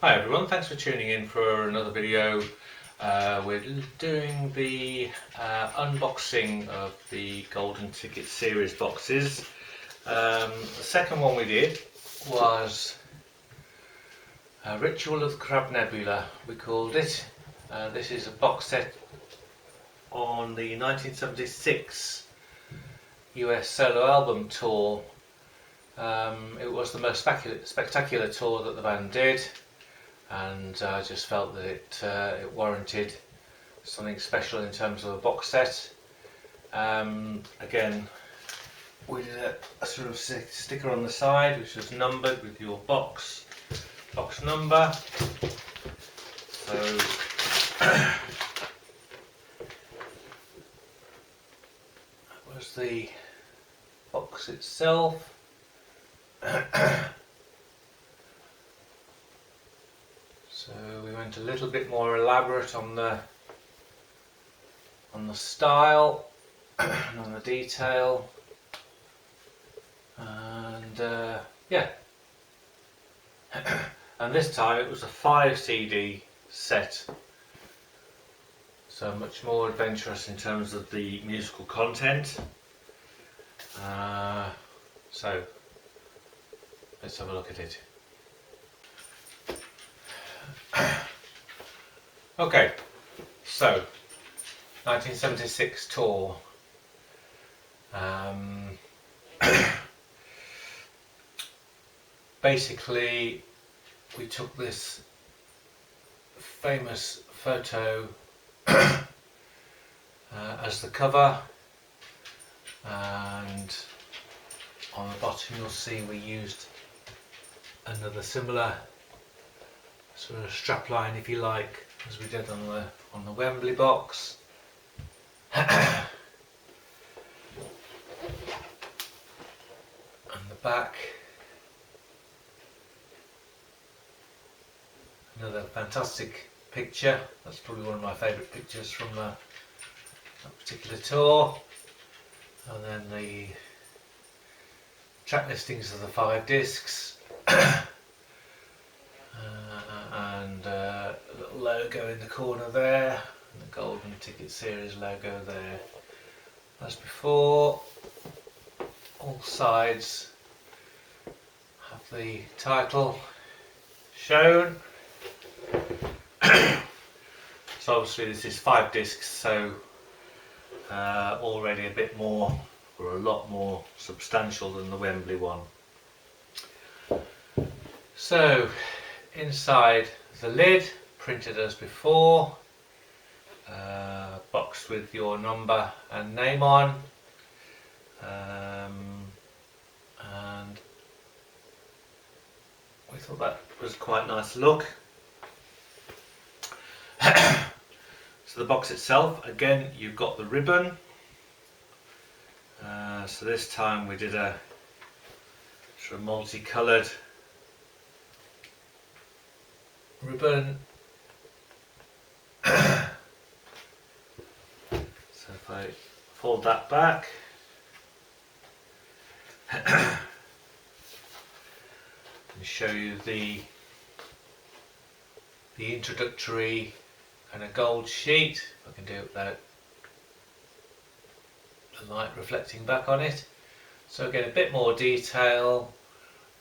Hi everyone, thanks for tuning in for another video. We're doing the unboxing of the Golden Ticket series boxes. The second one we did was Ritual of the Crab Nebula, we called it. This is a box set on the 1976 US solo album tour. It was the most spectacular tour that the band did, and I just felt that it warranted something special in terms of a box set. Again, we did a sort of sticker on the side which was numbered with your box number. So that was the box itself. So we went a little bit more elaborate on the style and on the detail, and yeah. And this time it was a 5 CD set, so much more adventurous in terms of the musical content. So let's have a look at it. Okay, so 1976 tour. Basically, we took this famous photo as the cover, and on the bottom you'll see we used another similar sort of strapline, if you like, as we did on the Wembley box. And the back, another fantastic picture. That's probably one of my favourite pictures from that particular tour. And then the track listings of the 5 discs. And a little logo in the corner there, and the Golden Ticket series logo there. As before, all sides have the title shown. So obviously this is 5 discs, so already a bit more, or a lot more substantial than the Wembley one. So inside the lid, printed as before, boxed with your number and name on, and we thought that was quite a nice look. So the box itself, again, you've got the ribbon. So this time we did a sort of multicoloured ribbon. So if I fold that back, and show you the introductory kind of gold sheet. If I can do it without the light reflecting back on it. So again, a bit more detail.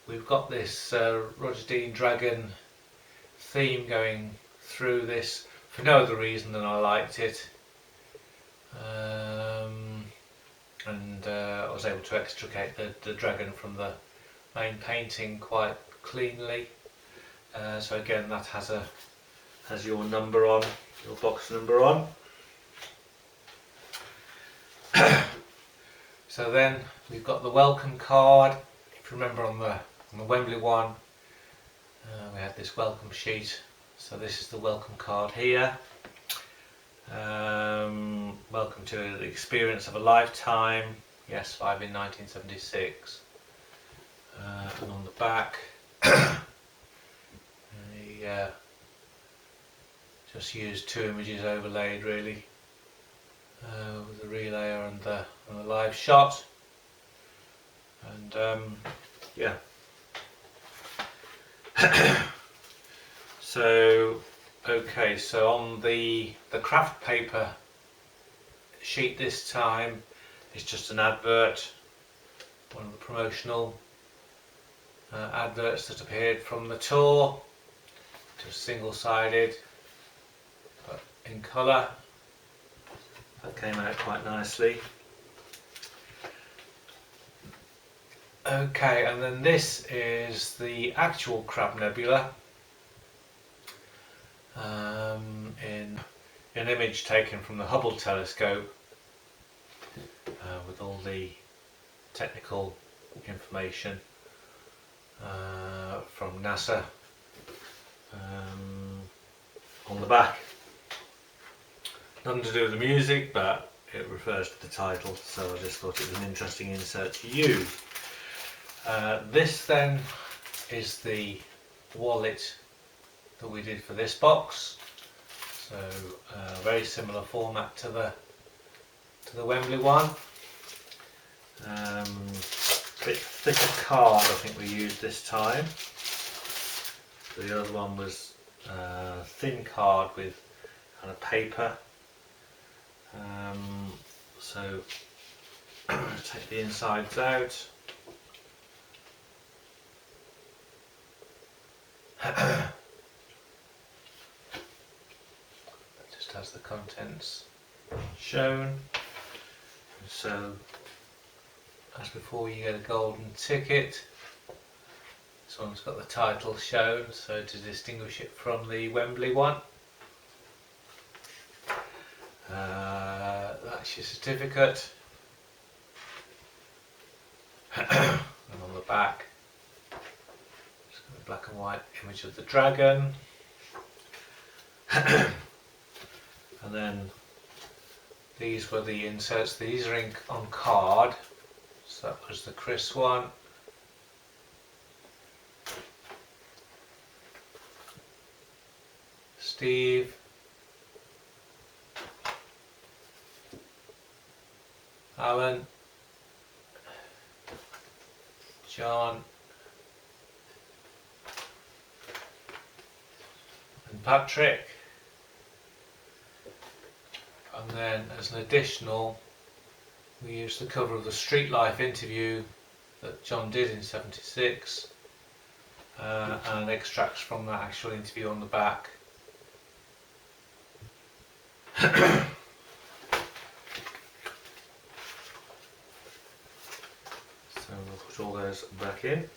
We've got this Roger Dean Dragon theme going through this for no other reason than I liked it, and I was able to extricate the dragon from the main painting quite cleanly. So again, that has your number on, your box number on. So then we've got the welcome card. If you remember on the Wembley one, we had this welcome sheet, so this is the welcome card here. Welcome to the experience of a lifetime. Yes, live in 1976. And on the back, just used 2 images overlaid really, with the relayer and the live shot. And yeah. So, okay, so on the craft paper sheet this time, it's just an advert, one of the promotional adverts that appeared from the tour, just single-sided, but in colour. That came out quite nicely. Okay, and then this is the actual Crab Nebula, in an image taken from the Hubble telescope, with all the technical information from NASA on the back. Nothing to do with the music, but it refers to the title, so I just thought it was an interesting insert to use. This then is the wallet that we did for this box, so very similar format to the Wembley one. Bit thicker card I think we used this time. The other one was thin card with kind of paper. So take the insides out. It just has the contents shown. So as before, you get a golden ticket. This one's got the title shown, so to distinguish it from the Wembley one. That's your certificate. And on the back, just got a black and white image of the dragon. And then these were the inserts. These are on card. So that was the Chris one. Steve. Alan. John. And Patrick. And then as an additional, we used the cover of the Street Life interview that John did in '76, and extracts from that actual interview on the back. So we'll put all those back in.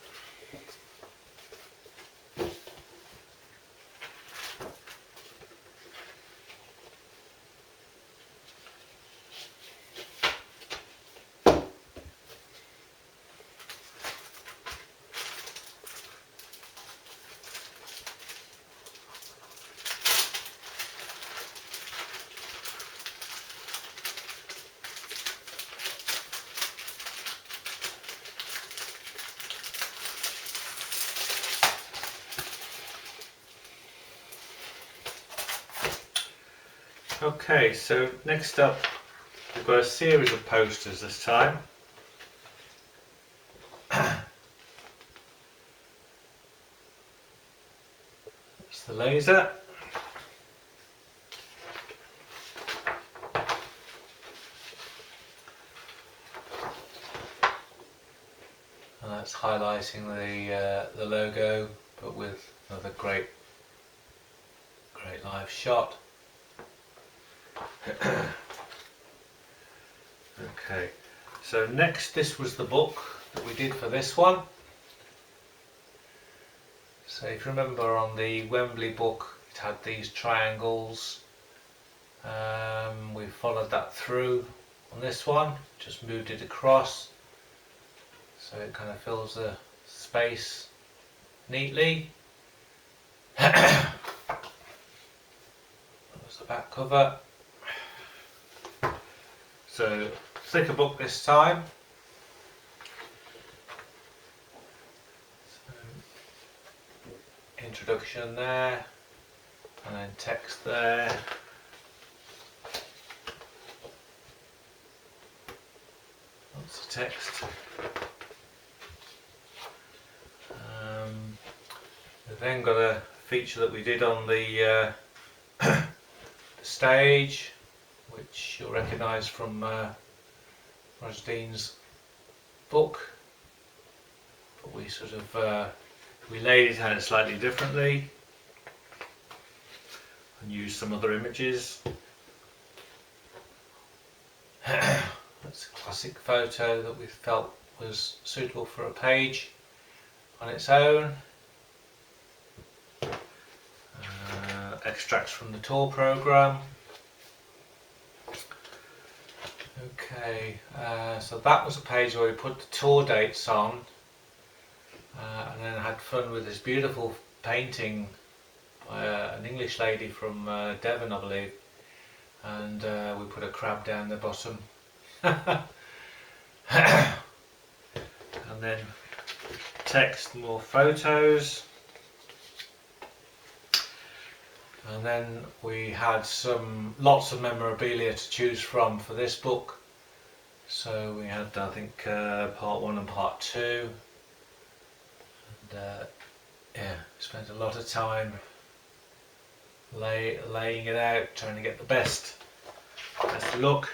Okay, so next up we've got a series of posters this time. It's the laser. And that's highlighting the logo, but with another great live shot. Okay, so next, this was the book that we did for this one. So if you remember on the Wembley book, it had these triangles. We followed that through on this one, just moved it across so it kind of fills the space neatly. That was the back cover. So thicker book this time. So, introduction there, and then text there. Lots of text. We've then got a feature that we did on the stage, which you'll recognise from Roger Dean's book, but we sort of we laid it out slightly differently and used some other images. That's a classic photo that we felt was suitable for a page on its own. Extracts from the tour programme. Okay, so that was a page where we put the tour dates on, and then had fun with this beautiful painting by an English lady from Devon, I believe, and we put a crab down the bottom. And then text, more photos. And then we had lots of memorabilia to choose from for this book. So we had, I think, part 1 and part 2. And yeah, spent a lot of time laying it out, trying to get the best look.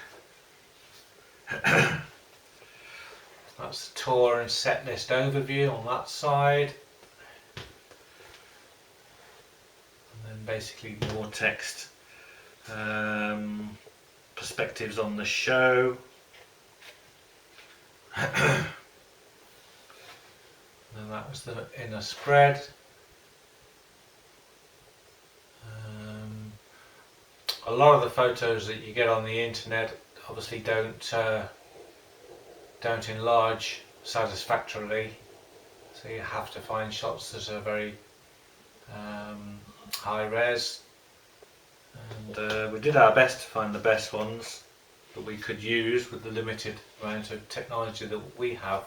That's the tour and set list overview on that side. Basically more text, perspectives on the show, and that was the inner spread. A lot of the photos that you get on the internet obviously don't enlarge satisfactorily, so you have to find shots that are very high res, and we did our best to find the best ones that we could use with the limited amount of technology that we have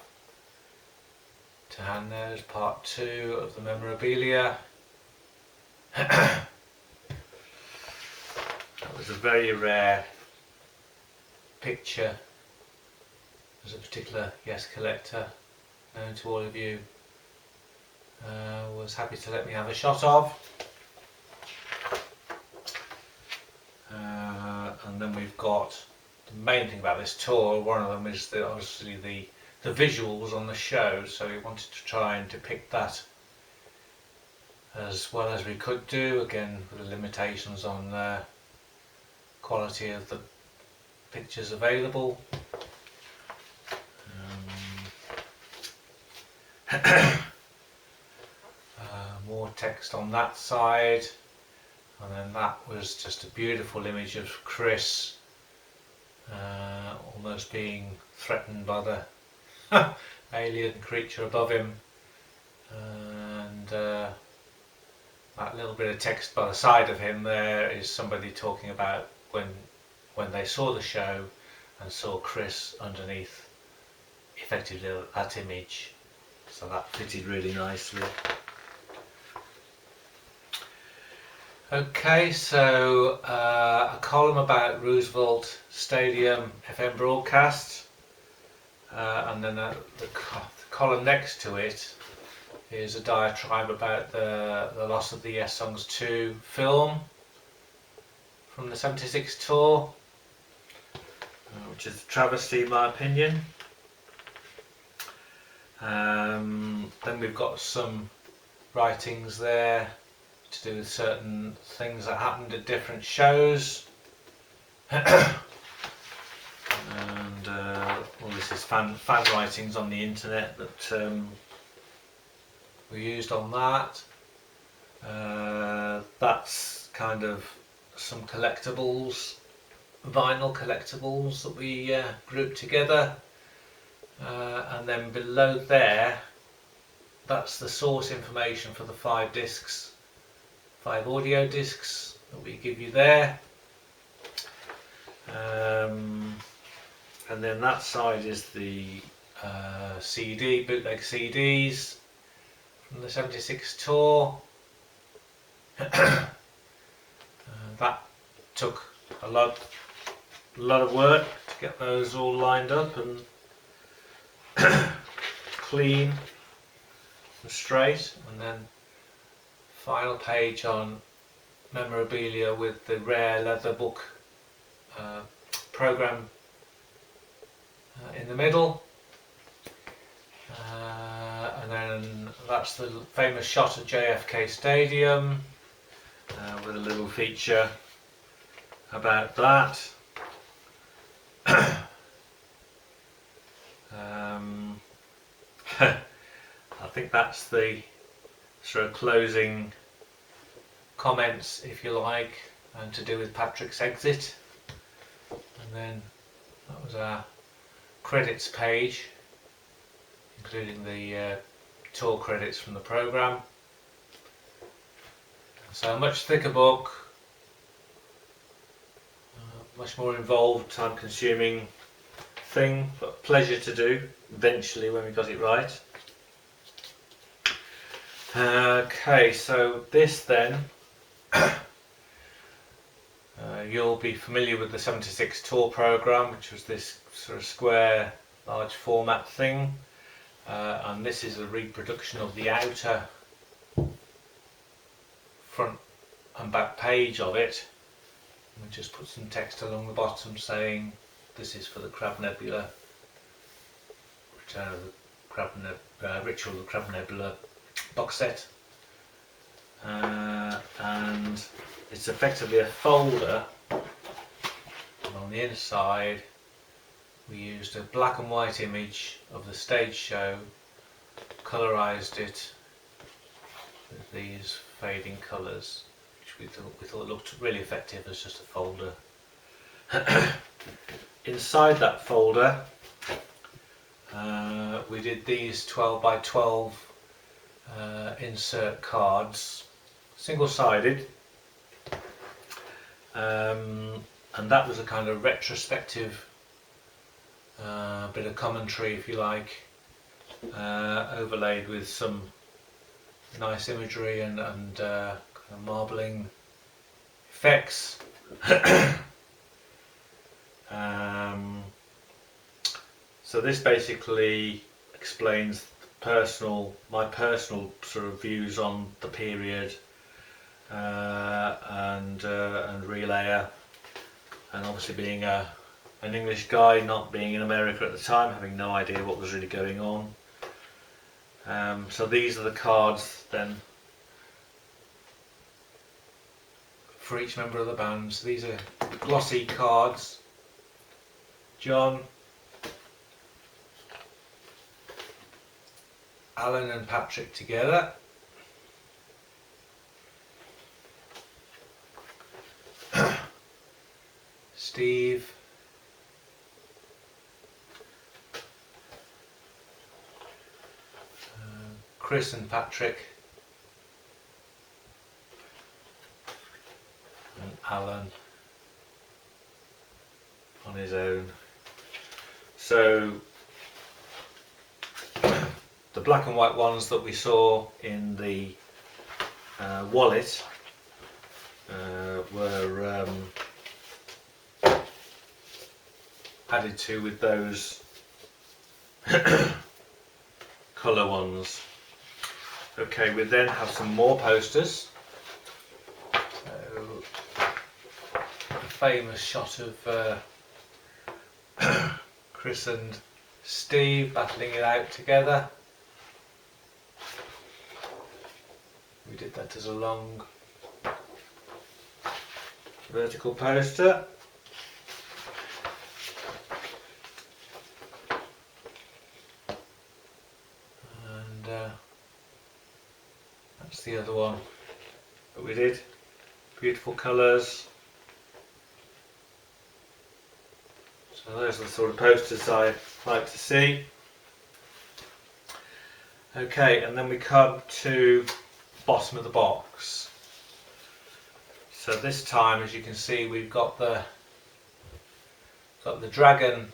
to hand. There's part 2 of the memorabilia. That was a very rare picture. There's a particular collector known to all of you was happy to let me have a shot of. And then we've got the main thing about this tour. One of them is obviously the visuals on the show, so we wanted to try and depict that as well as we could do, again with the limitations on quality of the pictures available. More text on that side. And then that was just a beautiful image of Chris almost being threatened by the alien creature above him, and that little bit of text by the side of him there is somebody talking about when they saw the show and saw Chris underneath effectively that image, so that fitted really nicely. Okay, so a column about Roosevelt Stadium FM broadcast, and then the column next to it is a diatribe about the loss of the Yes Songs 2 film from the 76 tour, which is a travesty in my opinion. Then we've got some writings there to do with certain things that happened at different shows, and all this is fan writings on the internet that we used on that. That's kind of some collectibles, vinyl collectibles that we grouped together, and then below there, that's the source information for the 5 discs. 5 audio discs that we give you there, and then that side is the bootleg CDs from the 76 tour. That took a lot of work to get those all lined up and clean and straight, and then final page on Memorabilia with the rare leather book program in the middle, and then that's the famous shot at JFK Stadium with a little feature about that. I think that's the sort of closing comments, if you like, and to do with Patrick's exit. And then that was our credits page, including the tour credits from the programme. So a much thicker book, much more involved, time consuming thing, but pleasure to do eventually when we got it right. Okay, so this then, you'll be familiar with the 76 tour programme, which was this sort of square large format thing, and this is a reproduction of the outer front and back page of it. We just put some text along the bottom saying this is for the Crab Nebula, Return of the Crab Ritual of the Crab Nebula box set, and it's effectively a folder, and on the inside we used a black and white image of the stage show, colorized it with these fading colours, which we thought looked really effective as just a folder. Inside that folder we did these 12 by 12 insert cards, single-sided, and that was a kind of retrospective bit of commentary, if you like, overlaid with some nice imagery and kind of marbling effects. So this basically explains my personal sort of views on the period, and relayer, and obviously being an English guy, not being in America at the time, having no idea what was really going on. So these are the cards then for each member of the band. So these are glossy cards. John, Alan and Patrick together. Steve, Chris and Patrick, and Alan on his own. So the black and white ones that we saw in the wallet were added to with those colour ones. Okay, we then have some more posters. So, a famous shot of Chris and Steve battling it out together. We did that as a long vertical poster. And that's the other one that we did. Beautiful colours. So those are the sort of posters I like to see. Okay, and then we come to bottom of the box. So this time, as you can see, we've got the dragon.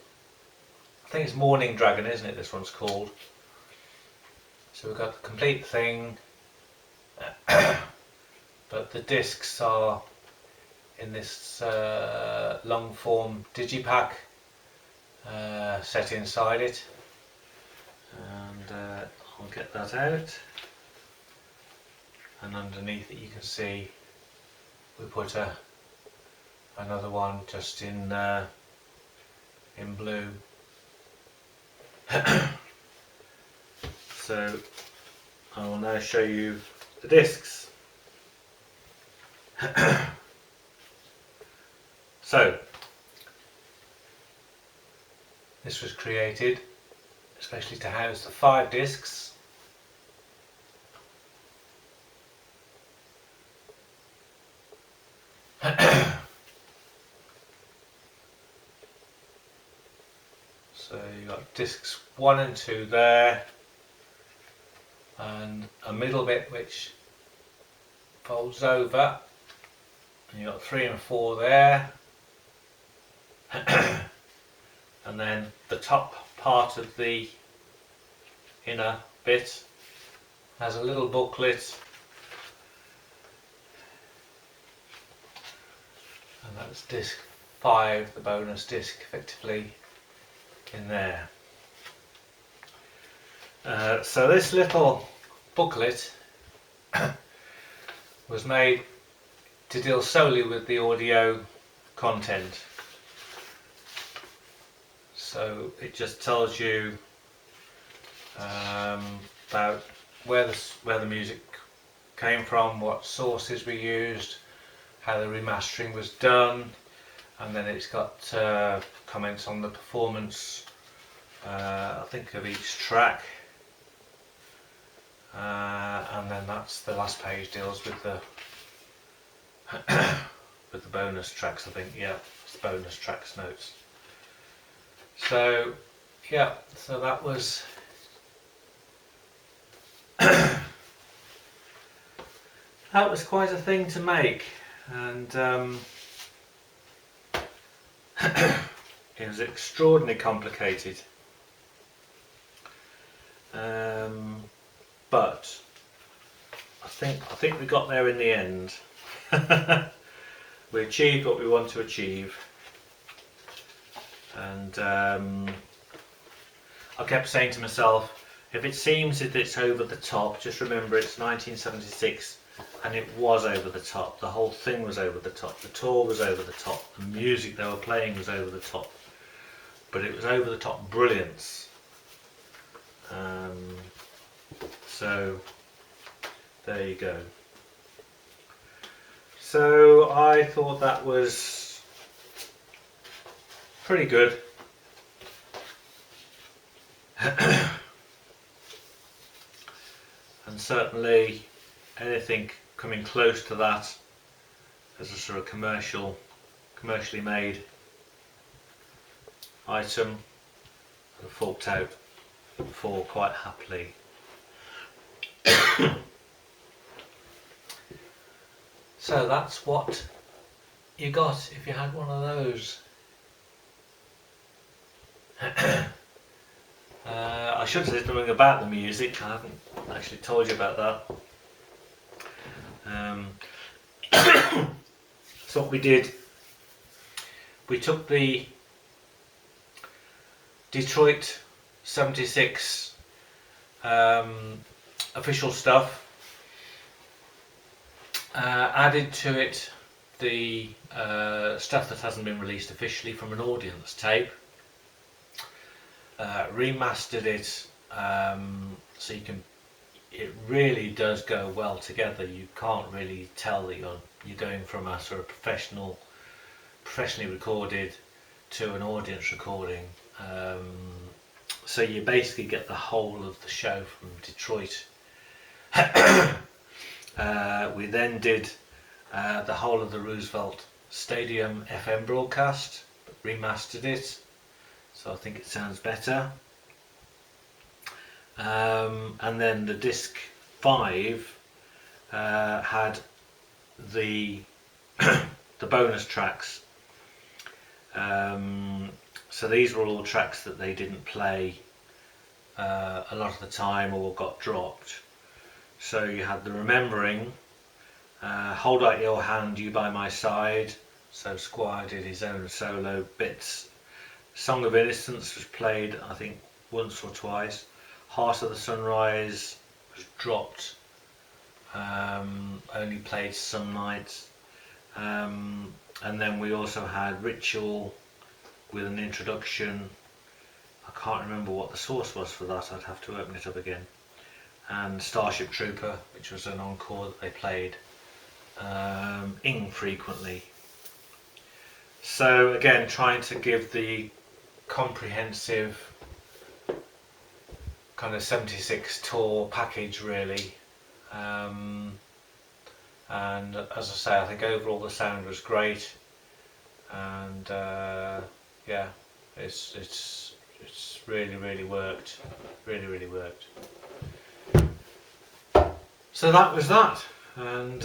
I think it's Morning Dragon, isn't it? This one's called. So we've got the complete thing, but the discs are in this long form digipack set inside it, and I'll get that out. and underneath it you can see we put another one just in blue. So I will now show you the discs. So this was created especially to house the 5 discs. So you've got discs 1 and 2 there, and a middle bit which folds over, and you've got 3 and 4 there. And then the top part of the inner bit has a little booklet, and that's disc 5, the bonus disc, effectively in there. So this little booklet was made to deal solely with the audio content. So it just tells you about where the music came from, what sources we used, how the remastering was done, and then it's got comments on the performance, I think, of each track, and then that's the last page deals with the with the bonus tracks. I think, yeah, it's the bonus tracks notes. So yeah, so that was that was quite a thing to make, and it was extraordinarily complicated, but I think we got there in the end. We achieved what we want to achieve, and I kept saying to myself, if it seems that it's over the top, just remember it's 1976, and it was over the top. The whole thing was over the top. The tour was over the top. The music they were playing was over the top. But it was over the top brilliance. So there you go. So I thought that was pretty good. And certainly anything coming close to that as a sort of commercially made item, I forked out for quite happily. So that's what you got if you had one of those. I should say something about the music. I haven't actually told you about that. So what we did, we took the Detroit 76 official stuff, added to it the stuff that hasn't been released officially from an audience tape, remastered it, so you can. It really does go well together. You can't really tell that you're going from a sort of professionally recorded to an audience recording. So you basically get the whole of the show from Detroit. We then did the whole of the Roosevelt Stadium FM broadcast, remastered it, so I think it sounds better. And then the disc 5 had the the bonus tracks. So these were all tracks that they didn't play a lot of the time or got dropped. So you had the Remembering, Hold Out Your Hand, You By My Side. So Squire did his own solo bits. Song of Innocence was played, I think, once or twice. Heart of the Sunrise was dropped, only played some nights, and then we also had Ritual with an introduction. I can't remember what the source was for that, I'd have to open it up again. And Starship Trooper, which was an encore that they played infrequently. So again, trying to give the comprehensive kind of 76 tour package really. And as I say, I think overall the sound was great, and yeah, it's really worked, really worked. So that was that, and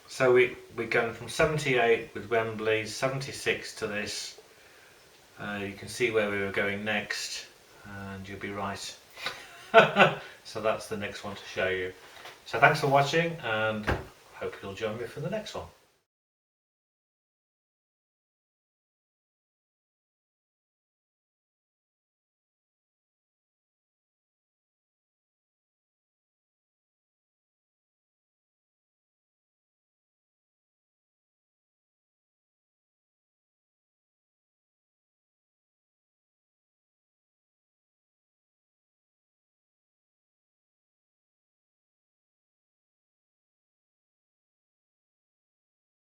so we're going from 78 with Wembley, 76 to this. You can see where we were going next, and you'll be right. So that's the next one to show you. So thanks for watching, and hope you'll join me for the next one.